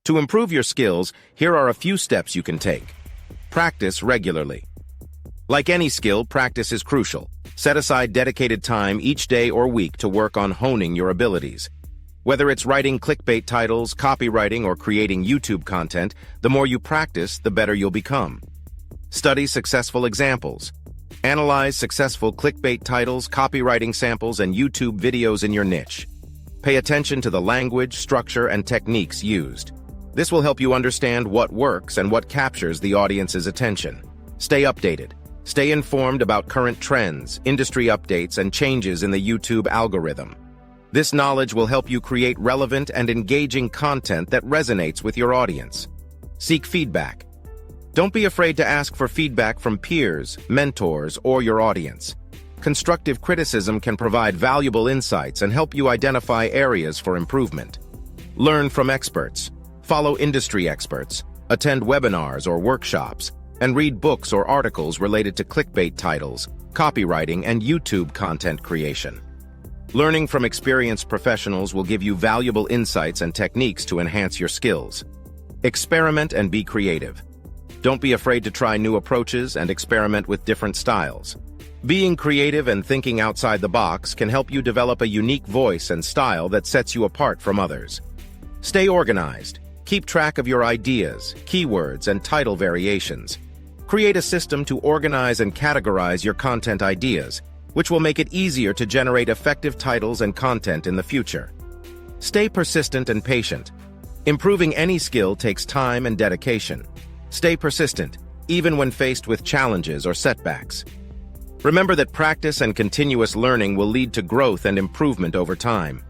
To improve your skills, here are a few steps you can take. Practice regularly. Like any skill, practice is crucial. Set aside dedicated time each day or week to work on honing your abilities. Whether it's writing clickbait titles, copywriting, or creating YouTube content, the more you practice, the better you'll become. Study successful examples. Analyze successful clickbait titles, copywriting samples, and YouTube videos in your niche. Pay attention to the language, structure, and techniques used. This will help you understand what works and what captures the audience's attention. Stay updated. Stay informed about current trends, industry updates, and changes in the YouTube algorithm. This knowledge will help you create relevant and engaging content that resonates with your audience. Seek feedback. Don't be afraid to ask for feedback from peers, mentors, or your audience. Constructive criticism can provide valuable insights and help you identify areas for improvement. Learn from experts. Follow industry experts. Attend webinars or workshops, and read books or articles related to clickbait titles, copywriting, and YouTube content creation. Learning from experienced professionals will give you valuable insights and techniques to enhance your skills. Experiment and be creative. Don't be afraid to try new approaches and experiment with different styles. Being creative and thinking outside the box can help you develop a unique voice and style that sets you apart from others. Stay organized. Keep track of your ideas, keywords, and title variations. Create a system to organize and categorize your content ideas, which will make it easier to generate effective titles and content in the future. Stay persistent and patient. Improving any skill takes time and dedication. Stay persistent, even when faced with challenges or setbacks. Remember that practice and continuous learning will lead to growth and improvement over time.